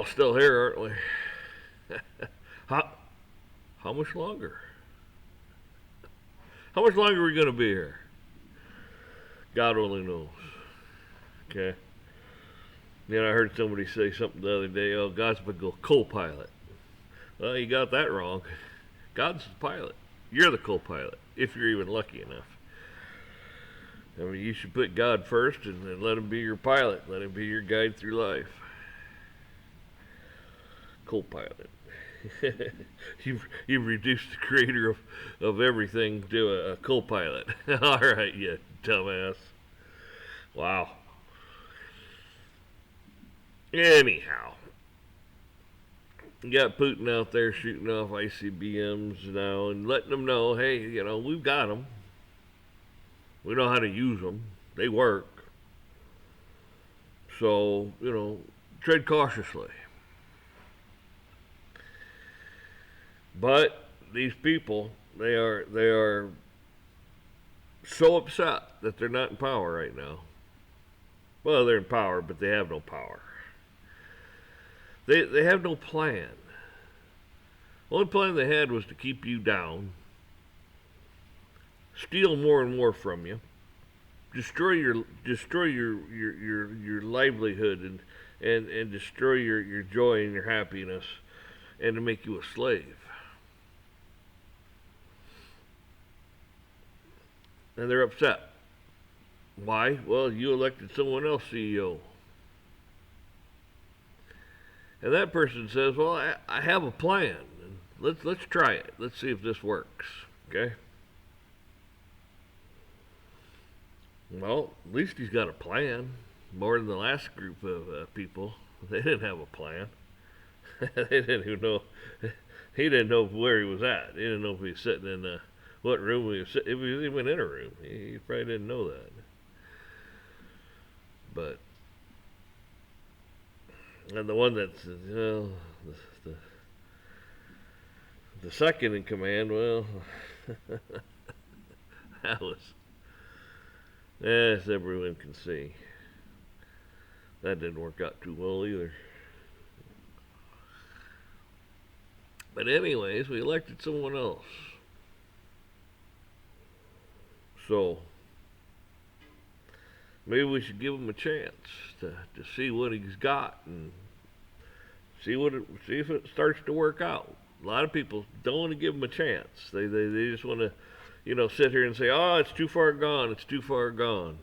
still here, aren't we? how, how much longer? How much longer are we going to be here? God only knows. Okay. Then I heard somebody say something the other day, oh, God's been a co-pilot. Well, you got that wrong. God's the pilot. You're the co-pilot, if you're even lucky enough. I mean, you should put God first and let him be your pilot. Let him be your guide through life. Co-pilot. You've reduced the creator of everything to a co-pilot. All right, you dumbass. Wow. Anyhow, you got Putin out there shooting off ICBMs now and letting them know, hey, we've got them. We know how to use them. They work. So, tread cautiously. But these people, they are so upset that they're not in power right now. Well, they're in power, but they have no power. They have no plan. The only plan they had was to keep you down, steal more and more from you, destroy your livelihood and destroy your joy and your happiness, and to make you a slave. And they're upset. Why? Well, you elected someone else CEO. And that person says, well, I have a plan. Let's try it. Let's see if this works. Okay? Well, at least he's got a plan. More than the last group of people. They didn't have a plan. They didn't even know. He didn't know where he was at. He didn't know if he was sitting in what room he was sitting. If he was even in a room. He probably didn't know that. But and the one that's the second in command, well, that was, as everyone can see, that didn't work out too well either. But anyways, we elected someone else. So maybe we should give him a chance to see what he's got and see if it starts to work out. A lot of people don't want to give him a chance. They just want to, sit here and say, oh, it's too far gone. It's too far gone.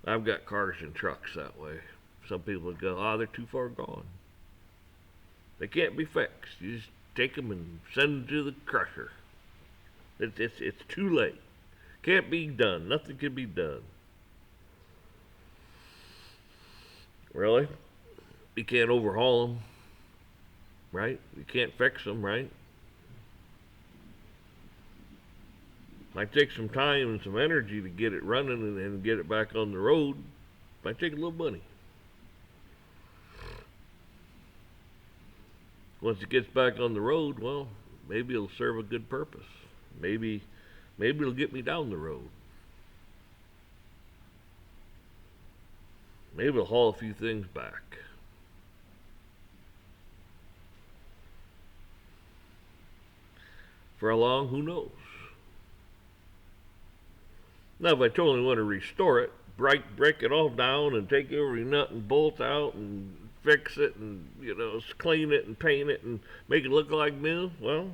I've got cars and trucks that way. Some people go, oh, they're too far gone. They can't be fixed. You just take them and send them to the crusher. It's too late. Can't be done. Nothing can be done. Really? You can't overhaul them, right? You can't fix them, right? Might take some time and some energy to get it running and get it back on the road. Might take a little money. Once it gets back on the road, well, maybe it'll serve a good purpose. Maybe it'll get me down the road. Maybe it'll haul a few things back. For how long, who knows? Now, if I totally want to restore it, break it all down and take every nut and bolt out and fix it and, clean it and paint it and make it look like new, well,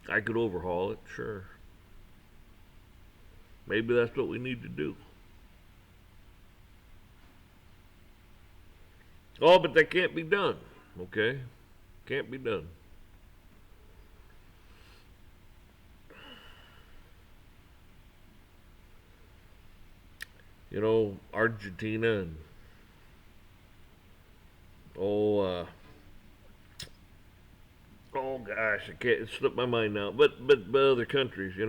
I could overhaul it, sure. Maybe that's what we need to do. Oh, but that can't be done, okay? Can't be done. Argentina and oh gosh, I can't, it slipped my mind now. But other countries, it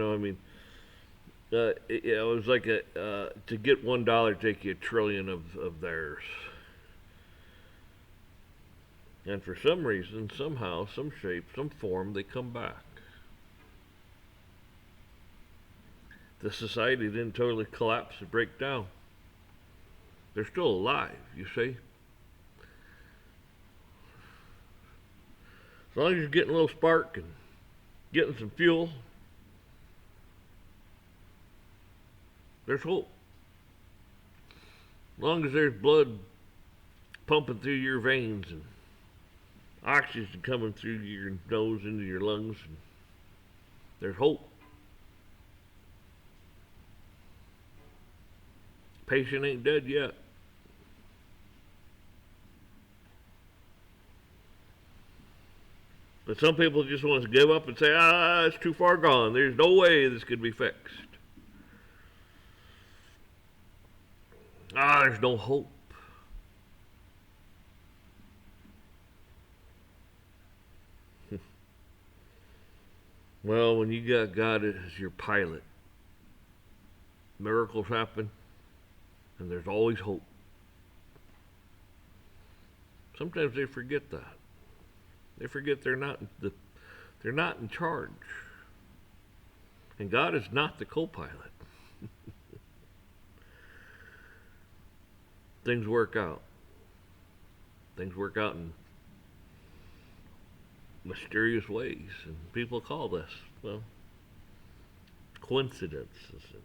was like to get $1 take you $1 trillion of theirs. And for some reason, somehow, some shape, some form, they come back. The society didn't totally collapse and break down. They're still alive, you see. As long as you're getting a little spark and getting some fuel, there's hope. As long as there's blood pumping through your veins and oxygen coming through your nose into your lungs, and there's hope. Patient ain't dead yet. But some people just want to give up and say, it's too far gone. There's no way this could be fixed. There's no hope. Well, when you got God as your pilot, miracles happen, and there's always hope. Sometimes they forget that. They forget they're not in charge. And God is not the co-pilot. Things work out. Things work out in mysterious ways. And people call this, well, coincidences and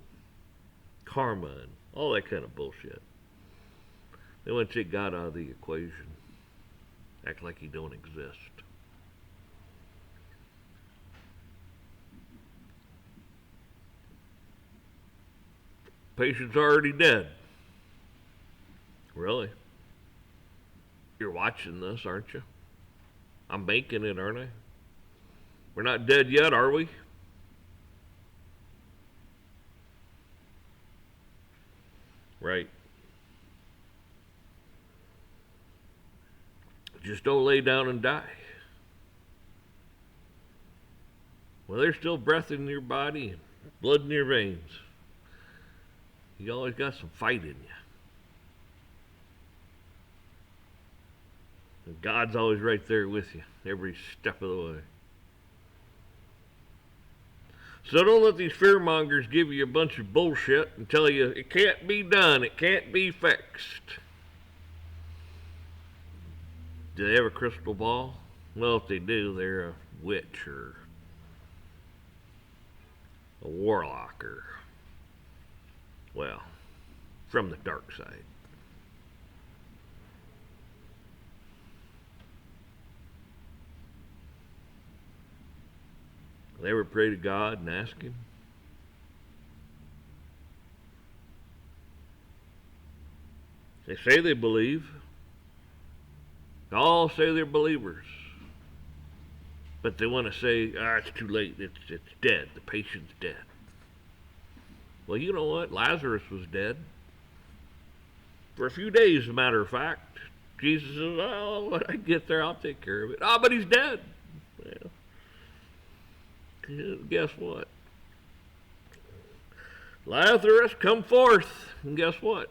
karma and all that kind of bullshit. They want to take God out of the equation. Act like he don't exist. Patient's already dead. Really? You're watching this, aren't you? I'm making it, aren't I? We're not dead yet, are we? Right. Just don't lay down and die. Well, there's still breath in your body and blood in your veins. You always got some fight in you. And God's always right there with you, every step of the way. So don't let these fearmongers give you a bunch of bullshit and tell you it can't be done, it can't be fixed. Do they have a crystal ball? Well, if they do, they're a witch or a warlock or, well, from the dark side. They ever pray to God and ask him? They say they believe. They all say they're believers. But they want to say, it's too late. It's dead. The patient's dead. Well, you know what? Lazarus was dead. For a few days, as a matter of fact. Jesus says, when I get there, I'll take care of it. But he's dead. Well, guess what? Lazarus, come forth. And guess what?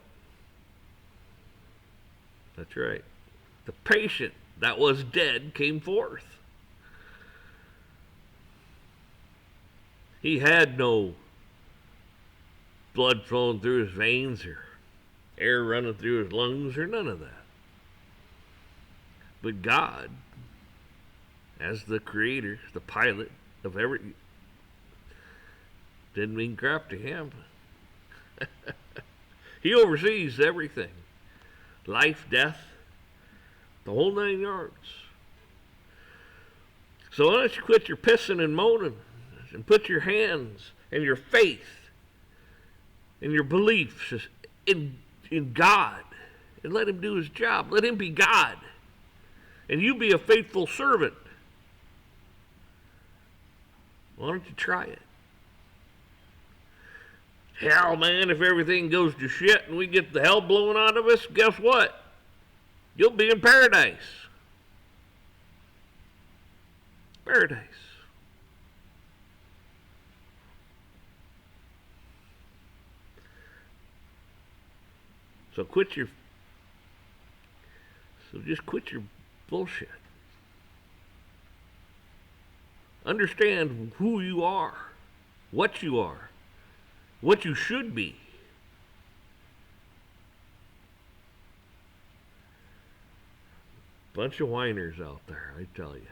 That's right. The patient that was dead came forth. He had no blood flowing through his veins or air running through his lungs or none of that. But God, as the creator, the pilot of everything, didn't mean crap to him. He oversees everything. Life, death, the whole 9 yards. So why don't you quit your pissing and moaning and put your hands and your faith and your beliefs in God and let him do his job. Let him be God. And you be a faithful servant. Why don't you try it? Hell, man, if everything goes to shit and we get the hell blown out of us, guess what? You'll be in paradise. Paradise. So just quit your bullshit. Understand who you are, what you should be. Bunch of whiners out there, I tell you.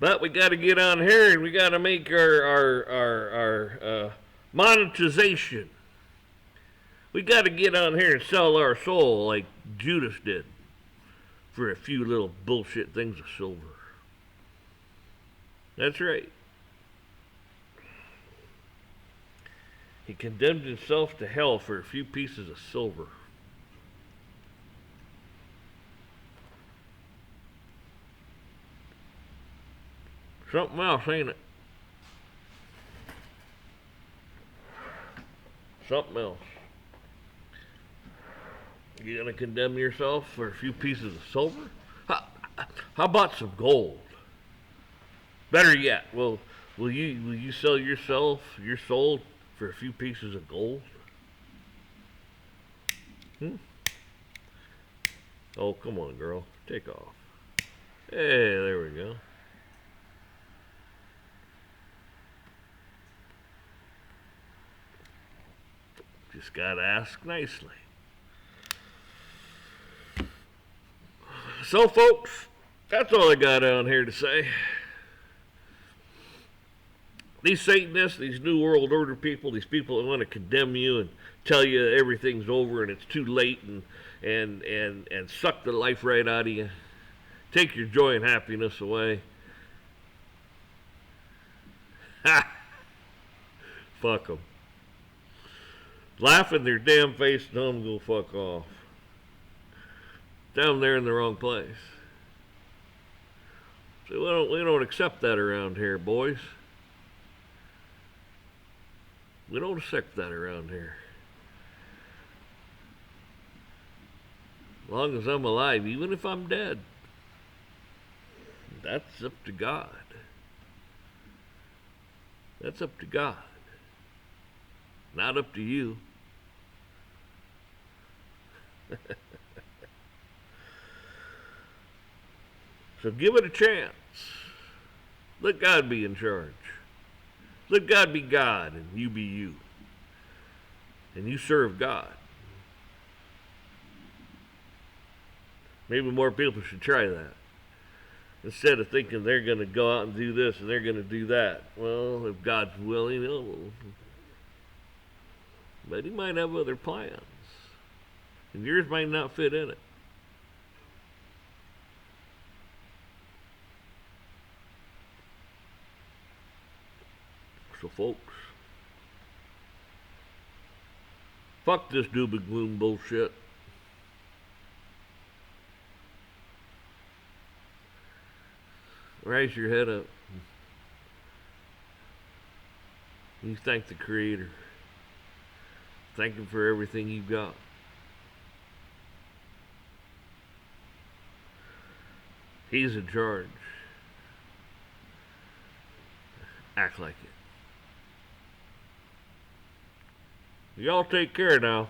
But we got to get on here and we got to make our monetization. We got to get on here and sell our soul like Judas did for a few little bullshit things of silver. That's right. He condemned himself to hell for a few pieces of silver. Something else, ain't it? Something else. You gonna condemn yourself for a few pieces of silver? How about some gold? Better yet, will you sell your soul for a few pieces of gold? Oh, come on, girl, take off. Hey, there we go. Just gotta ask nicely. So, folks, that's all I got on here to say. These Satanists, these New World Order people, these people that want to condemn you and tell you everything's over and it's too late and suck the life right out of you, take your joy and happiness away. Ha! Fuck them. Laugh in their damn face and tell them to go fuck off. Tell them they're in the wrong place. So we don't accept that around here, boys. We don't accept that around here. As long as I'm alive, even if I'm dead, that's up to God. That's up to God. Not up to you. So give it a chance. Let God be in charge. Let God be God and you be you. And you serve God. Maybe more people should try that. Instead of thinking they're going to go out and do this and they're going to do that. Well, if God's willing, but He might have other plans. And yours might not fit in it. So, folks, fuck this doom and gloom bullshit. Raise your head up. You thank the Creator. Thank Him for everything you've got. He's in charge. Act like it. Y'all take care now.